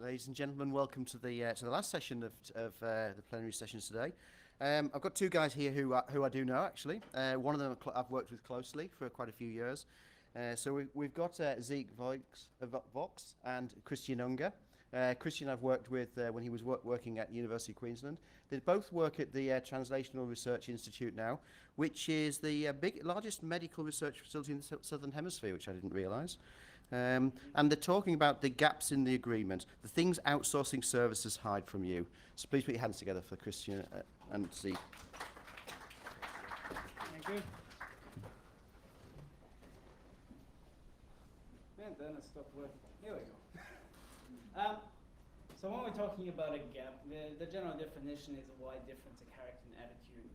Ladies and gentlemen, welcome to the last session of the plenary sessions today. I've got two guys here who I do know actually. One of them I've worked with closely for quite a few years. So we've got Zeke Vogts and Christian Unger. Christian I've worked with when he was working at University of Queensland. They both work at the Translational Research Institute now, which is the largest medical research facility in the Southern Hemisphere, which I didn't realise. And they're talking about the gaps in the agreement, the things outsourcing services hide from you. So please put your hands together for Christian and Zeke. Thank you. And then it stopped working. Here we go. So when we're talking about a gap, the general definition is a wide difference in character and attitude.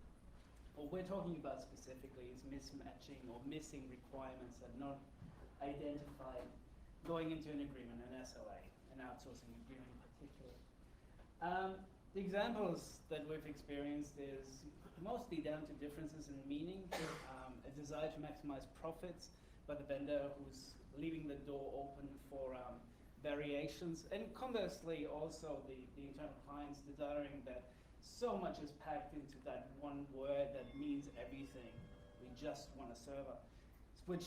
What we're talking about specifically is mismatching or missing requirements that are not identified going into an agreement, an SLA, an outsourcing agreement in particular. The examples that we've experienced is mostly down to differences in meaning, a desire to maximize profits by the vendor who's leaving the door open for variations, and conversely also the internal clients desiring that so much is packed into that one word that means everything. We just want a server, which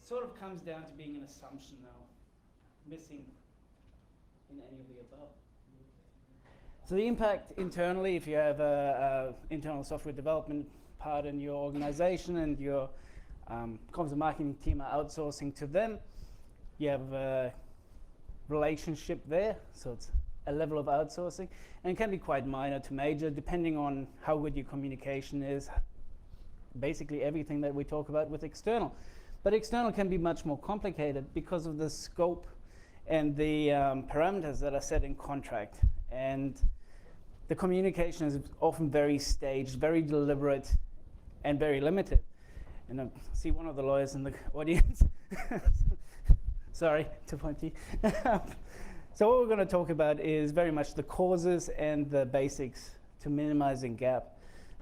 sort of comes down to being an assumption now, missing in any of the above. So the impact internally, if you have a internal software development part in your organization and your comms and marketing team are outsourcing to them, you have a relationship there, so it's a level of outsourcing, and it can be quite minor to major depending on how good your communication is. Basically everything that we talk about with external. But external can be much more complicated because of the scope and the parameters that are set in contract. And the communication is often very staged, very deliberate, and very limited. And I see one of the lawyers in the audience. Sorry, too pointy. So what we're going to talk about is very much the causes and the basics to minimizing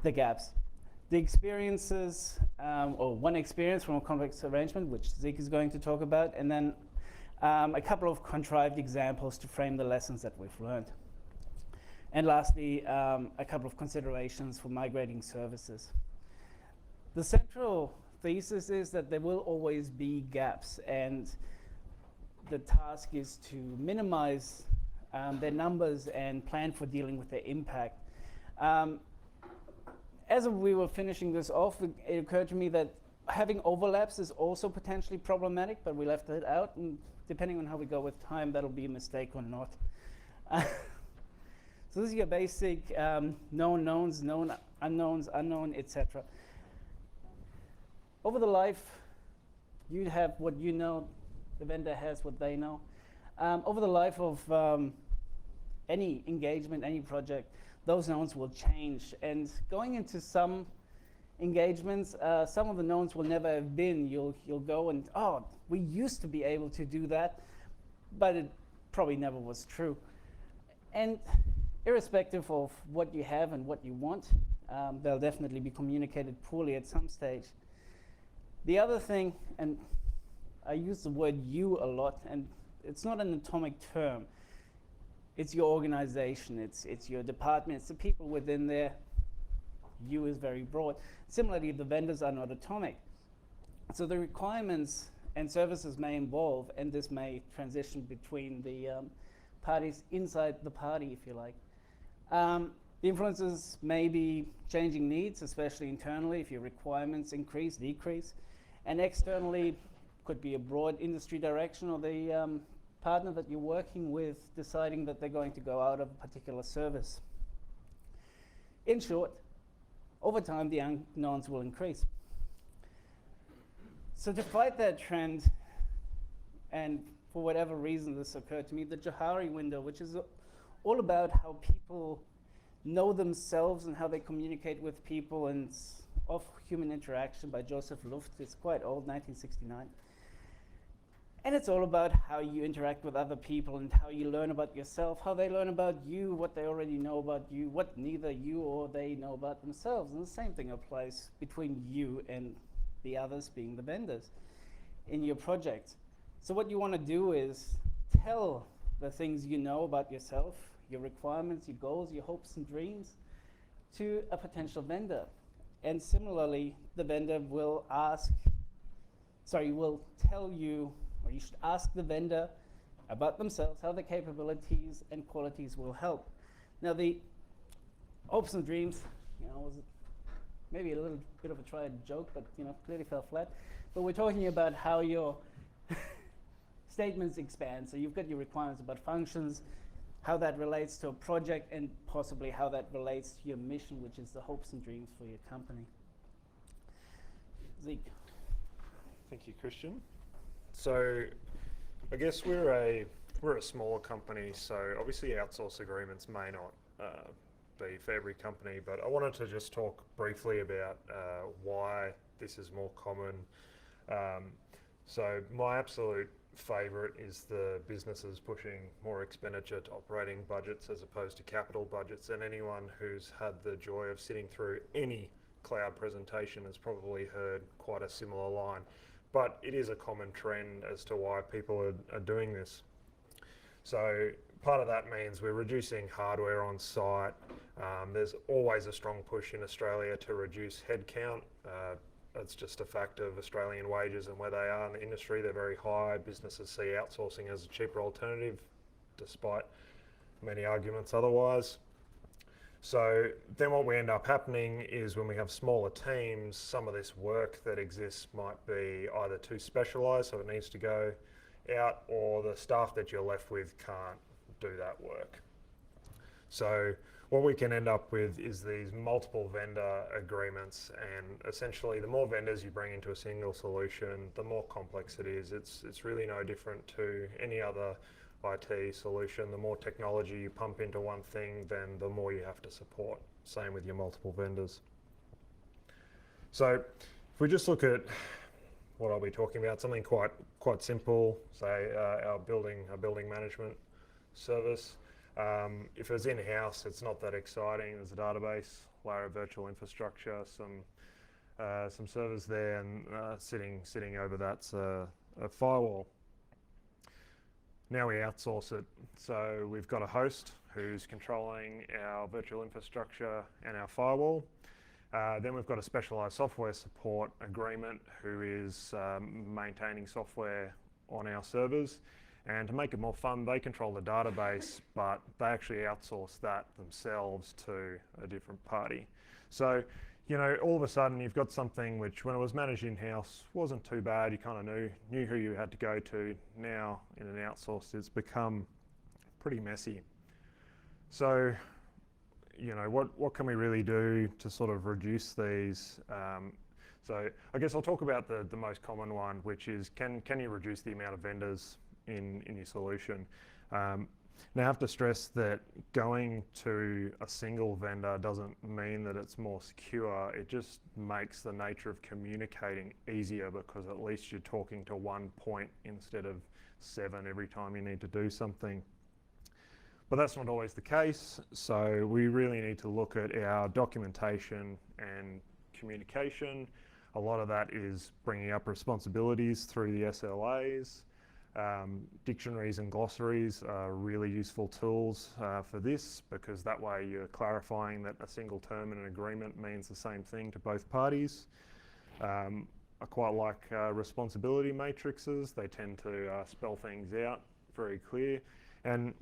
the gaps. The experiences, or one experience from a complex arrangement, which Zeke is going to talk about, and then a couple of contrived examples to frame the lessons that we've learned. And lastly, a couple of considerations for migrating services. The central thesis is that there will always be gaps, and the task is to minimize their numbers and plan for dealing with their impact. As we were finishing this off, it occurred to me that having overlaps is also potentially problematic, but we left it out, and depending on how we go with time, that'll be a mistake or not. So this is your basic known knowns, known unknowns, unknown, etc. Over the life, you have what you know, the vendor has what they know. Over the life of any engagement, any project, those knowns will change. And going into some engagements, some of the knowns will never have been. You'll go and, oh, we used to be able to do that, but it probably never was true. And irrespective of what you have and what you want, they'll definitely be communicated poorly at some stage. The other thing, and I use the word you a lot, and it's not an atomic term. It's your organization, it's your department, it's the people within there. You is very broad. Similarly, the vendors are not atomic. So the requirements and services may evolve, and this may transition between the parties inside the party, if you like. The influences may be changing needs, especially internally, if your requirements increase, decrease. And externally, could be a broad industry direction, or the partner that you're working with deciding that they're going to go out of a particular service. In short, over time, the unknowns will increase. So to fight that trend, and for whatever reason this occurred to me, the Johari window, which is all about how people know themselves and how they communicate with people, and of human interaction by Joseph Luft. It's quite old, 1969. And it's all about how you interact with other people and how you learn about yourself, how they learn about you, what they already know about you, what neither you or they know about themselves. And the same thing applies between you and the others, being the vendors, in your project. So what you want to do is tell the things you know about yourself, your requirements, your goals, your hopes and dreams, to a potential vendor. And similarly, the vendor will will tell you, or you should ask the vendor about themselves, how their capabilities and qualities will help. Now, the hopes and dreams, was maybe a little bit of a tried joke, but clearly fell flat. But we're talking about how your statements expand. So you've got your requirements about functions, how that relates to a project, and possibly how that relates to your mission, which is the hopes and dreams for your company. Zeke. Thank you, Christian. So I guess we're a smaller company, so obviously outsource agreements may not be for every company, but I wanted to just talk briefly about why this is more common. So my absolute favourite is the businesses pushing more expenditure to operating budgets as opposed to capital budgets, and anyone who's had the joy of sitting through any cloud presentation has probably heard quite a similar line. But it is a common trend as to why people are doing this. So part of that means we're reducing hardware on site. There's always a strong push in Australia to reduce headcount. That's just a fact of Australian wages and where they are in the industry. They're very high. Businesses see outsourcing as a cheaper alternative, despite many arguments otherwise. So then what we end up happening is when we have smaller teams, some of this work that exists might be either too specialised, so it needs to go out, or the staff that you're left with can't do that work. So what we can end up with is these multiple vendor agreements, and essentially the more vendors you bring into a single solution, the more complex it is. It's really no different to any other IT solution. The more technology you pump into one thing, then the more you have to support. Same with your multiple vendors. So if we just look at what I'll be talking about, something quite simple, say our building management service. If it's in-house, it's not that exciting. There's a database, layer of virtual infrastructure, some servers there, and sitting over that's a firewall. Now we outsource it. So we've got a host who's controlling our virtual infrastructure and our firewall. Then we've got a specialised software support agreement who is maintaining software on our servers. And to make it more fun, they control the database, but they actually outsource that themselves to a different party. So, all of a sudden you've got something which, when it was managed in-house, wasn't too bad. You kind of knew who you had to go to. Now, in an outsource, it's become pretty messy. So, what can we really do to sort of reduce these? So I guess I'll talk about the most common one, which is can you reduce the amount of vendors in your solution? Now I have to stress that going to a single vendor doesn't mean that it's more secure. It just makes the nature of communicating easier, because at least you're talking to one point instead of 7 every time you need to do something. But that's not always the case, so we really need to look at our documentation and communication. A lot of that is bringing up responsibilities through the SLAs. Dictionaries and glossaries are really useful tools for this, because that way you're clarifying that a single term in an agreement means the same thing to both parties. I quite like responsibility matrices. They tend to spell things out very clear, and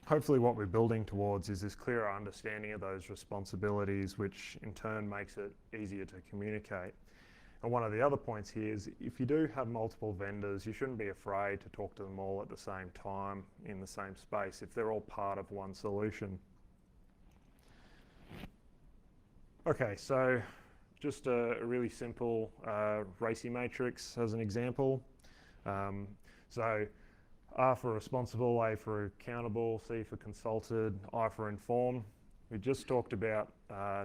hopefully what we're building towards is this clearer understanding of those responsibilities, which in turn makes it easier to communicate. And one of the other points here is, if you do have multiple vendors, you shouldn't be afraid to talk to them all at the same time in the same space if they're all part of one solution. Okay, so just a really simple RACI matrix as an example. So R for responsible, A for accountable, C for consulted, I for informed. We just talked about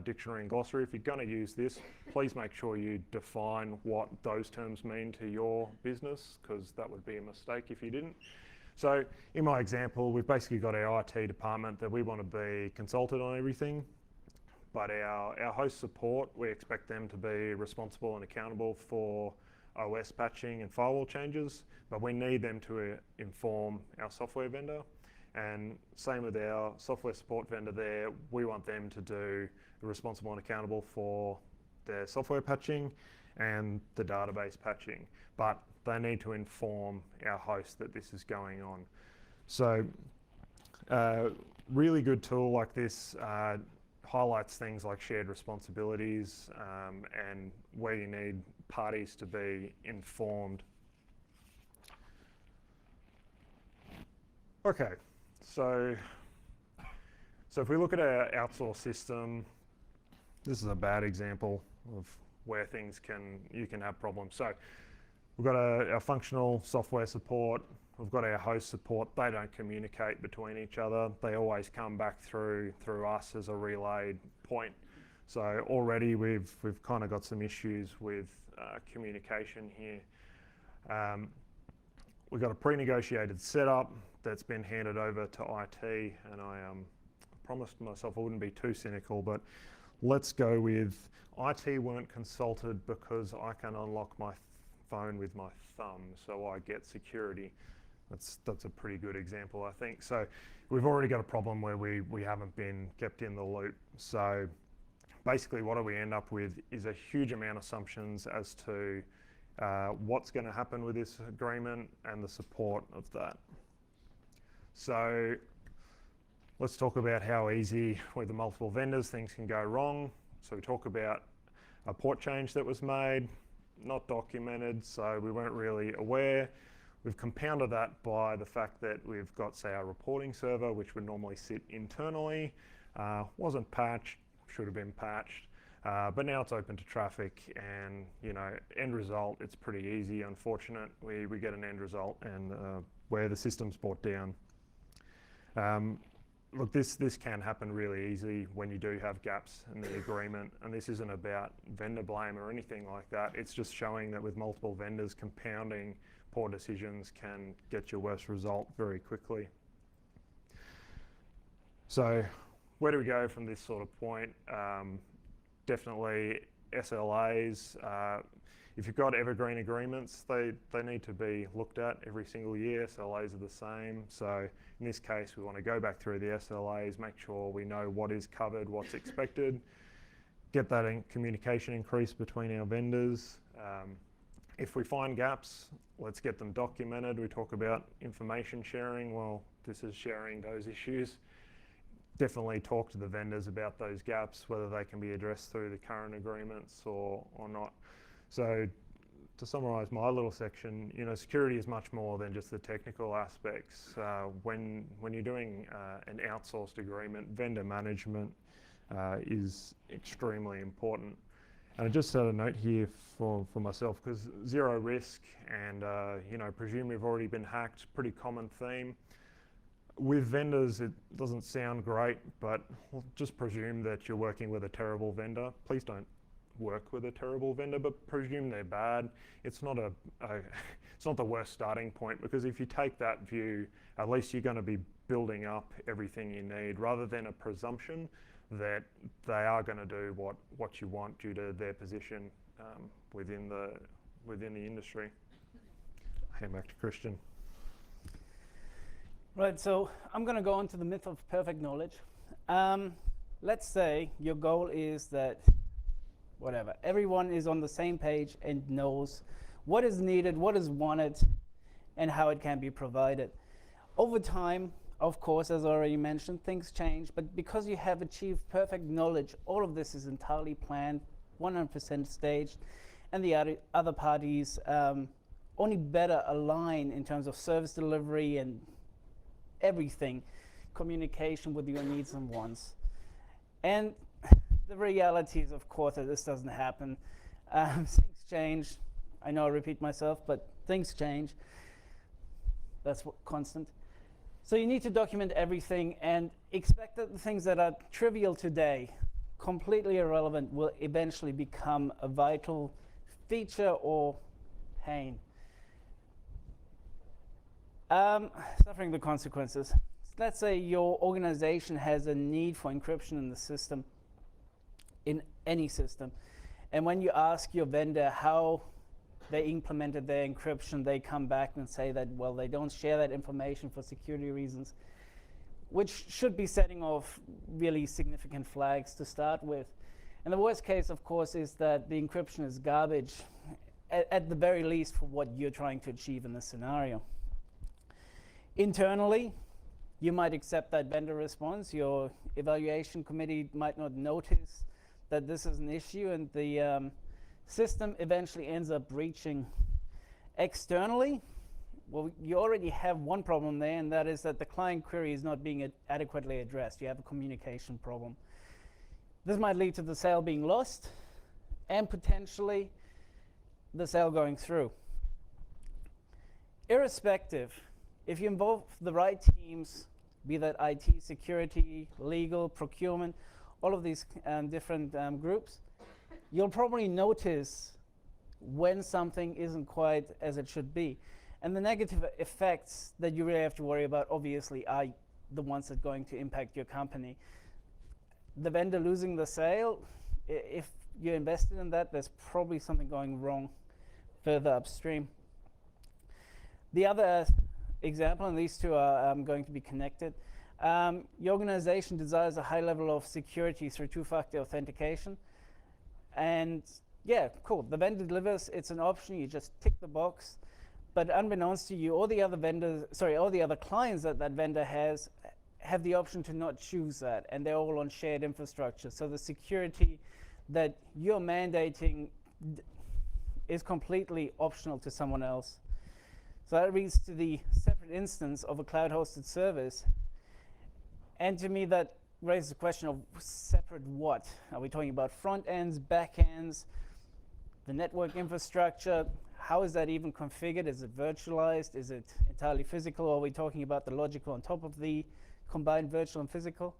dictionary and glossary. If you're going to use this, please make sure you define what those terms mean to your business, because that would be a mistake if you didn't. So in my example, we've basically got our IT department that we want to be consulted on everything, but our host support, we expect them to be responsible and accountable for OS patching and firewall changes, but we need them to inform our software vendor. and same with our software support vendor there. We want them to do the responsible and accountable for their software patching and the database patching, but they need to inform our host that this is going on. So really good tool like this highlights things like shared responsibilities and where you need parties to be informed. Okay, so if we look at our outsourced system, this is a bad example of where you can have problems. So we've got our functional software support, we've got our host support. They don't communicate between each other. They always come back through us as a relayed point. So already we've kind of got some issues with communication here. We've got a pre-negotiated setup that's been handed over to IT, and I promised myself I wouldn't be too cynical, but let's go with IT weren't consulted because I can unlock my phone with my thumb, so I get security. That's a pretty good example, I think. So we've already got a problem where we haven't been kept in the loop. So basically what do we end up with is a huge amount of assumptions as to what's going to happen with this agreement and the support of that. So let's talk about how easy with the multiple vendors things can go wrong. So we talk about a port change that was made, not documented, so we weren't really aware. We've compounded that by the fact that we've got, say, our reporting server, which would normally sit internally, wasn't patched, should have been patched, but now it's open to traffic, and end result, it's pretty easy. Unfortunate, we get an end result and where the system's brought down. Look, this can happen really easily when you do have gaps in the agreement, and this isn't about vendor blame or anything like that. It's just showing that with multiple vendors, compounding poor decisions can get your worst result very quickly. So where do we go from this sort of point? Definitely SLAs. If you've got evergreen agreements, they need to be looked at every single year. SLAs are the same. So in this case, we want to go back through the SLAs, make sure we know what is covered, what's expected, get that communication increase between our vendors. If we find gaps, let's get them documented. We talk about information sharing. Well, this is sharing those issues. Definitely talk to the vendors about those gaps, whether they can be addressed through the current agreements or not. So to summarize my little section, security is much more than just the technical aspects. When you're doing an outsourced agreement, vendor management is extremely important. And I just had a note here for myself, because zero risk and presume we've already been hacked, pretty common theme. With vendors, it doesn't sound great, but we'll just presume that you're working with a terrible vendor. Please don't work with a terrible vendor, but presume they're bad. It's not it's not the worst starting point, because if you take that view, at least you're going to be building up everything you need, rather than a presumption that they are going to do what you want due to their position within the industry. Hand back to Christian. Right, so I'm going to go into the myth of perfect knowledge. Let's say your goal is that everyone is on the same page and knows what is needed, what is wanted, and how it can be provided. Over time, of course, as already mentioned, things change, but because you have achieved perfect knowledge, all of this is entirely planned, 100% staged, and the other parties only better align in terms of service delivery and everything, communication with your needs and wants. And the reality is, of course, that this doesn't happen. Things change. I know I repeat myself, but things change. That's constant. So you need to document everything and expect that the things that are trivial today, completely irrelevant, will eventually become a vital feature or pain. Suffering the consequences. Let's say your organization has a need for encryption in the system, in any system. And when you ask your vendor how they implemented their encryption, they come back and say that, well, they don't share that information for security reasons. which should be setting off really significant flags to start with. And the worst case, of course, is that the encryption is garbage, at the very least for what you're trying to achieve in this scenario. Internally, you might accept that vendor response. Your evaluation committee might not notice that this is an issue, and the system eventually ends up breaching. Externally, well, you already have one problem there, and that is that the client query is not being adequately addressed. You have a communication problem. This might lead to the sale being lost and potentially the sale going through. Irrespective, if you involve the right teams, be that IT, security, legal, procurement, all of these different groups, you'll probably notice when something isn't quite as it should be. And the negative effects that you really have to worry about, obviously, are the ones that are going to impact your company. The vendor losing the sale, if you're invested in that, there's probably something going wrong further upstream. The other example, and these two are going to be connected, your organization desires a high level of security through two-factor authentication. And yeah, cool, the vendor delivers, it's an option, you just tick the box. But unbeknownst to you, all the other clients that that vendor has have the option to not choose that, and they're all on shared infrastructure. So the security that you're mandating is completely optional to someone else. So that leads to the separate instance of a cloud-hosted service. And to me, that raises the question of separate what? Are we talking about front ends, back ends, the network infrastructure? How is that even configured? Is it virtualized? Is it entirely physical? Or are we talking about the logical on top of the combined virtual and physical?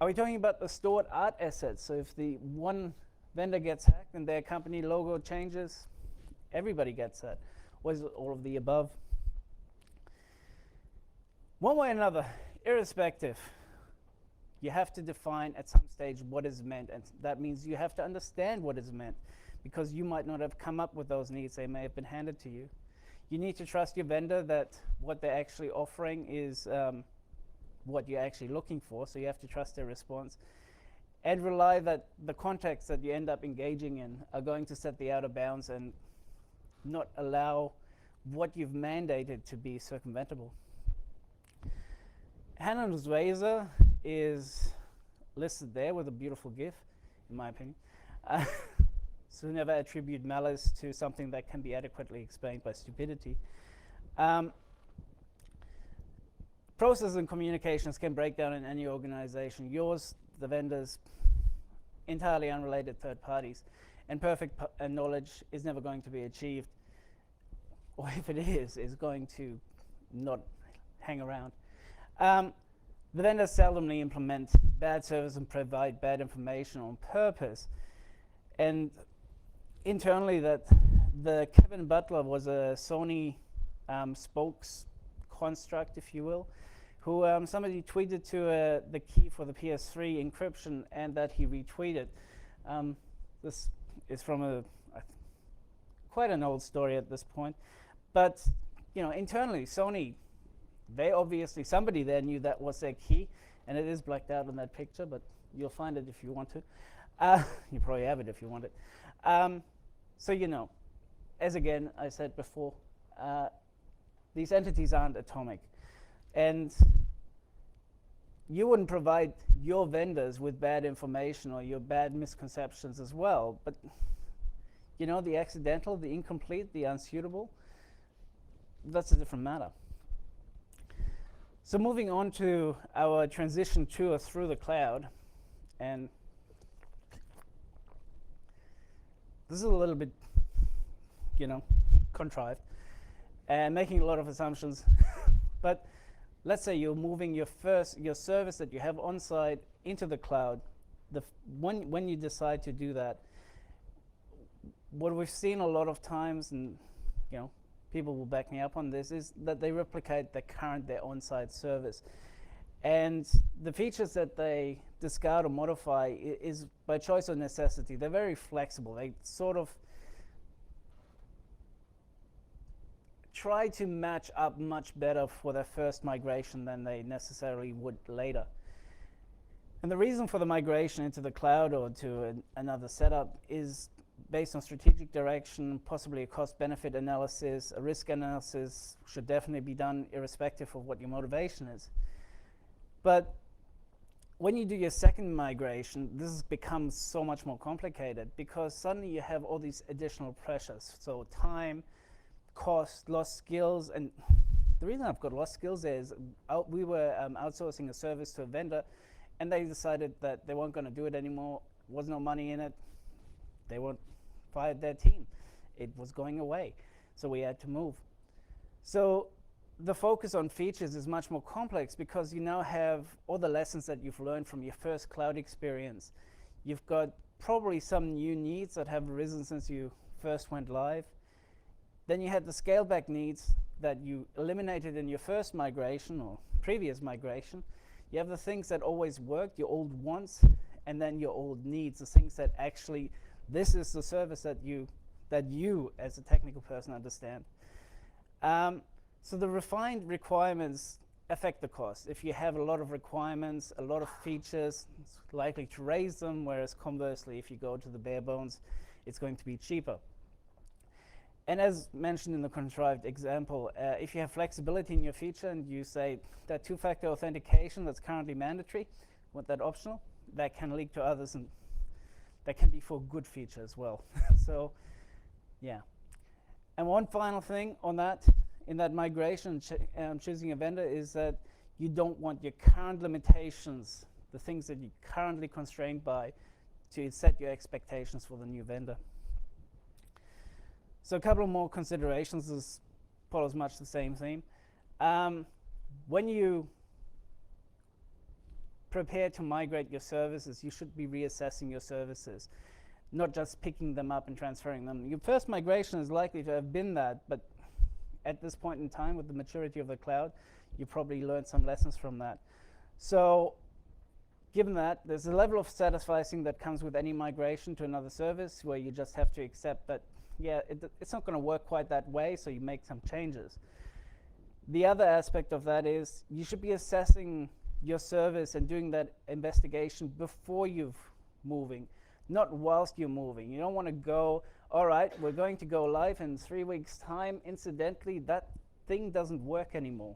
Are we talking about the stored art assets? So if the one vendor gets hacked and their company logo changes, everybody gets that. Or is it all of the above? One way or another, irrespective, you have to define at some stage what is meant, and that means you have to understand what is meant, because you might not have come up with those needs. They may have been handed to you. You need to trust your vendor that what they're actually offering is what you're actually looking for, so you have to trust their response. And rely that the contexts that you end up engaging in are going to set the outer bounds and not allow what you've mandated to be circumventable. Hannon's razor is listed there with a beautiful GIF, in my opinion. So never attribute malice to something that can be adequately explained by stupidity. Processes and communications can break down in any organization. Yours, the vendors, entirely unrelated third parties. And perfect knowledge is never going to be achieved. Or if it is going to not hang around. The vendors seldomly implement bad service and provide bad information on purpose. And internally, that the Kevin Butler was a Sony spokes construct, if you will, who somebody tweeted to the key for the PS3 encryption, and that he retweeted. This is from quite an old story at this point, but internally, Sony, they obviously, somebody there knew that was their key, and it is blacked out in that picture, but you'll find it if you want to. You probably have it if you want it. So as again I said before, these entities aren't atomic, and you wouldn't provide your vendors with bad information or your bad misconceptions as well, but the accidental, the incomplete, the unsuitable, that's a different matter. So moving on to our transition to or through the cloud, and this is a little bit, contrived and making a lot of assumptions. But let's say you're moving your service that you have on site into the cloud. When you decide to do that, what we've seen a lot of times, and people will back me up on this, is that they replicate their on-site service. And the features that they discard or modify is by choice or necessity. They're very flexible. They sort of try to match up much better for their first migration than they necessarily would later. And the reason for the migration into the cloud or to another setup is based on strategic direction, possibly a cost-benefit analysis, a risk analysis should definitely be done irrespective of what your motivation is. But when you do your second migration, this becomes so much more complicated because suddenly you have all these additional pressures. So time, cost, lost skills, and the reason I've got lost skills is we were outsourcing a service to a vendor, and they decided that they weren't going to do it anymore. Was no money in it. They fired their team. It was going away, so we had to move. So the focus on features is much more complex because you now have all the lessons that you've learned from your first cloud experience. You've got probably some new needs that have arisen since you first went live. Then you had the scale back needs that you eliminated in your first migration or previous migration. You have the things that always worked, your old wants, and then your old needs, the things that actually, this is the service that you as a technical person understand. So the refined requirements affect the cost. If you have a lot of requirements, a lot of features, it's likely to raise them, whereas conversely, if you go to the bare bones, it's going to be cheaper. And as mentioned in the contrived example, if you have flexibility in your feature and you say that two-factor authentication that's currently mandatory, want that optional, that can leak to others, and that can be for good feature as well. So, yeah. And one final thing on that, in that migration, choosing a vendor, is that you don't want your current limitations, the things that you're currently constrained by, to set your expectations for the new vendor. So a couple of more considerations. This follows much the same theme. When you prepare to migrate your services, you should be reassessing your services, not just picking them up and transferring them. Your first migration is likely to have been that, but at this point in time, with the maturity of the cloud, you probably learned some lessons from that. So given that, there's a level of satisficing that comes with any migration to another service where you just have to accept that, yeah, it's not going to work quite that way, so you make some changes. The other aspect of that is you should be assessing your service and doing that investigation before you're moving, not whilst you're moving. You don't want to go, all right, we're going to go live in 3 weeks' time. Incidentally, that thing doesn't work anymore.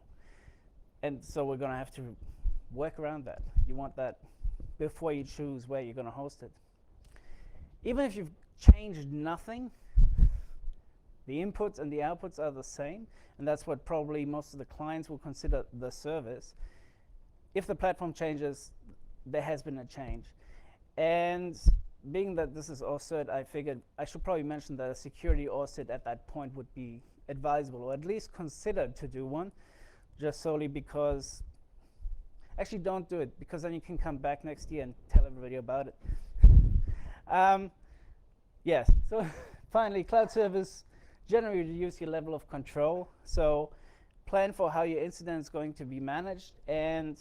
And so we're going to have to work around that. You want that before you choose where you're going to host it. Even if you've changed nothing, the inputs and the outputs are the same, and that's what probably most of the clients will consider the service. If the platform changes, there has been a change. And being that this is AusCERT, I figured I should probably mention that a security AusCERT at that point would be advisable, or at least considered to do one, just solely because, actually don't do it, because then you can come back next year and tell everybody about it. Yes, so finally, cloud service generally reduce your level of control. So plan for how your incident is going to be managed, and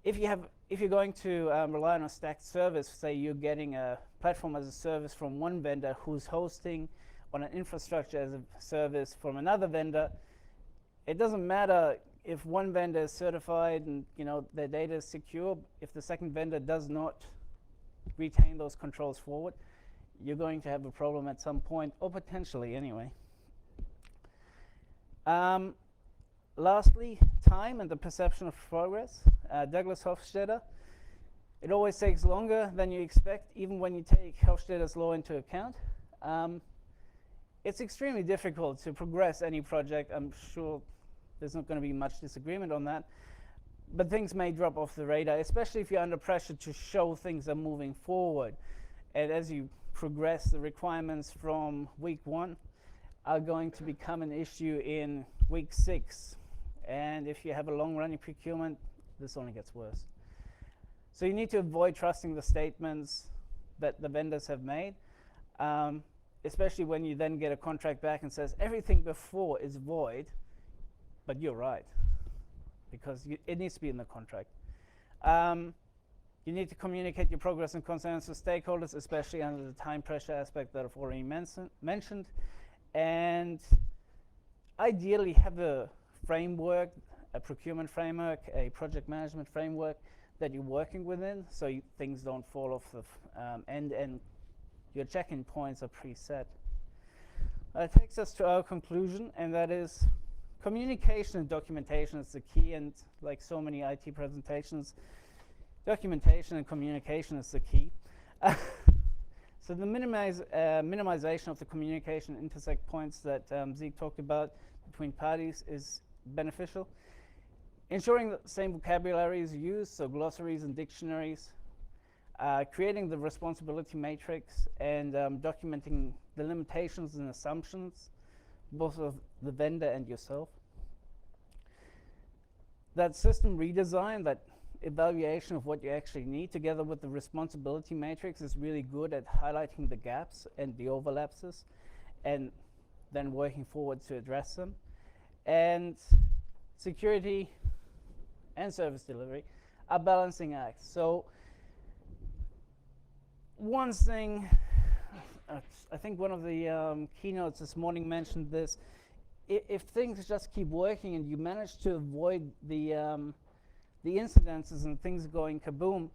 if you're going to rely on a stacked service, say you're getting a platform as a service from one vendor who's hosting on an infrastructure as a service from another vendor, it doesn't matter if one vendor is certified and their data is secure. If the second vendor does not retain those controls forward, you're going to have a problem at some point, or potentially anyway. Lastly, time and the perception of progress. Douglas Hofstadter, it always takes longer than you expect, even when you take Hofstadter's law into account. It's extremely difficult to progress any project. I'm sure there's not going to be much disagreement on that. But things may drop off the radar, especially if you're under pressure to show things are moving forward. And as you progress, the requirements from week 1 are going to become an issue in week 6. And if you have a long-running procurement, this only gets worse. So you need to avoid trusting the statements that the vendors have made, especially when you then get a contract back and says everything before is void, but you're right, because it needs to be in the contract. You need to communicate your progress and concerns to stakeholders, especially under the time pressure aspect that I've already mentioned. And ideally have a framework, a procurement framework, a project management framework that you're working within, so things don't fall off the end and your check-in points are preset. That takes us to our conclusion, and that is communication and documentation is the key, and like so many IT presentations, documentation and communication is the key. So the minimization of the communication intersect points that Zeke talked about between parties is beneficial. Ensuring that the same vocabulary is used, so glossaries and dictionaries. Creating the responsibility matrix and documenting the limitations and assumptions, both of the vendor and yourself. That system redesign, that evaluation of what you actually need together with the responsibility matrix is really good at highlighting the gaps and the overlaps and then working forward to address them. And security and service delivery are balancing acts. So one thing, I think one of the keynotes this morning mentioned this, if things just keep working and you manage to avoid the incidences and things going kaboom,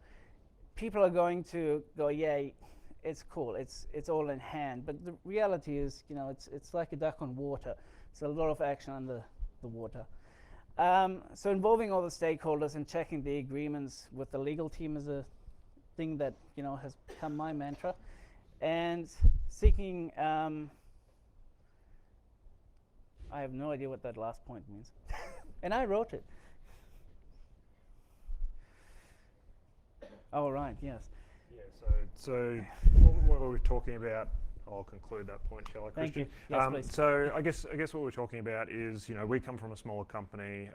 people are going to go, yeah, it's cool, it's all in hand. But the reality is, you know, it's like a duck on water. It's a lot of action under the water. So involving all the stakeholders and checking the agreements with the legal team is a thing that, you know, has become my mantra. And seeking, I have no idea what that last point means. And I wrote it. Oh, right, yes. Yeah, so what were we talking about? I'll conclude that point, shall I, Christian? Thank you. Yes, please. So I guess what we're talking about is, you know, we come from a smaller company.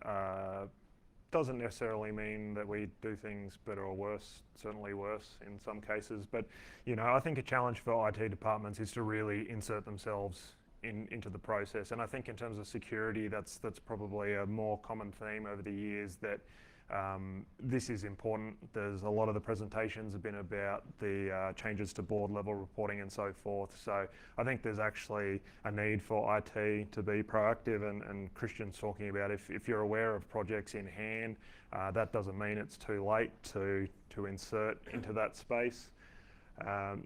Doesn't necessarily mean that we do things better or worse, certainly worse in some cases. But, you know, I think a challenge for IT departments is to really insert themselves into the process. And I think in terms of security, that's probably a more common theme over the years, that this is important. There's a lot of the presentations have been about the changes to board level reporting and so forth. So I think there's actually a need for IT to be proactive, and Christian's talking about if you're aware of projects in hand, that doesn't mean it's too late to insert into that space.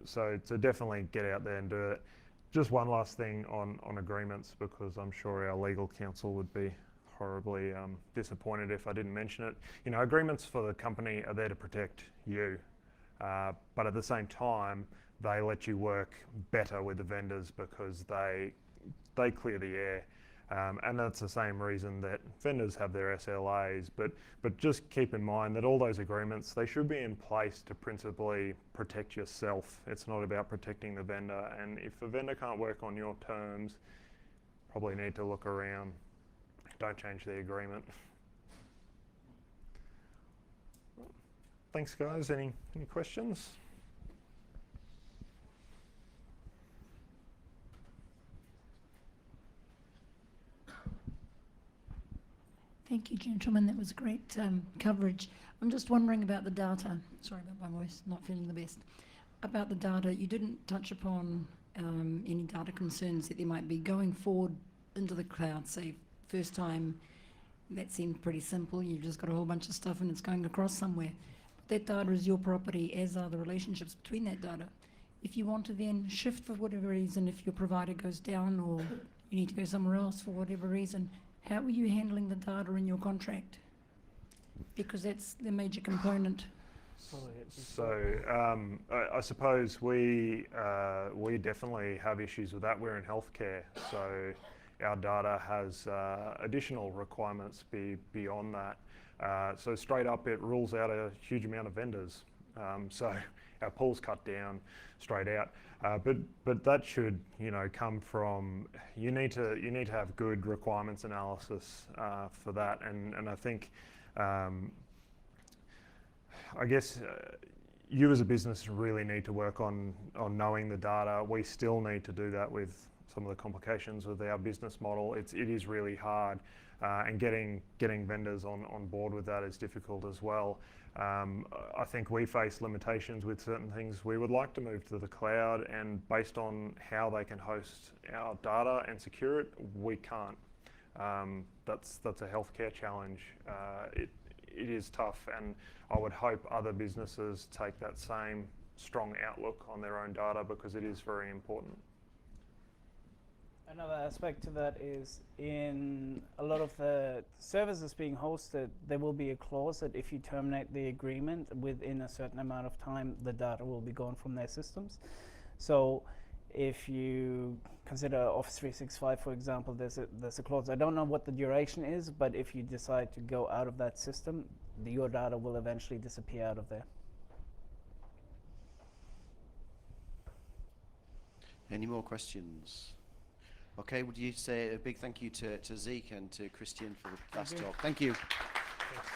So definitely get out there and do it. Just one last thing on agreements, because I'm sure our legal counsel would be horribly disappointed if I didn't mention it. You know, agreements for the company are there to protect you, but at the same time, they let you work better with the vendors because they clear the air. And that's the same reason that vendors have their SLAs, but just keep in mind that all those agreements, they should be in place to principally protect yourself. It's not about protecting the vendor, and if a vendor can't work on your terms, probably need to look around. Don't change the agreement. Thanks, guys. Any questions? Thank you, gentlemen. That was great coverage. I'm just wondering about the data. Sorry about my voice, not feeling the best. About the data, you didn't touch upon any data concerns that there might be going forward into the cloud, say, first time. That seemed pretty simple. You've just got a whole bunch of stuff and it's going across somewhere. That data is your property, as are the relationships between that data. If you want to then shift for whatever reason, if your provider goes down or you need to go somewhere else for whatever reason, how are you handling the data in your contract? Because that's the major component. So I suppose we definitely have issues with that. We're in healthcare, so our data has additional requirements beyond that. So straight up, it rules out a huge amount of vendors. So our pool's cut down straight out. But that should, you know, come from, you need to have good requirements analysis for that. And I think, I guess you as a business really need to work on knowing the data. We still need to do that with some of the complications with our business model. It is really hard, and getting vendors on board with that is difficult as well. I think we face limitations with certain things. We would like to move to the cloud, and based on how they can host our data and secure it, we can't. That's a healthcare challenge. It is tough, and I would hope other businesses take that same strong outlook on their own data, because it is very important. Another aspect to that is, in a lot of the services being hosted, there will be a clause that if you terminate the agreement within a certain amount of time, the data will be gone from their systems. So if you consider Office 365, for example, there's a clause. I don't know what the duration is, but if you decide to go out of that system, your data will eventually disappear out of there. Any more questions? Okay, would you say a big thank you to Zeke and to Christian for the last talk? Thank you. Thanks.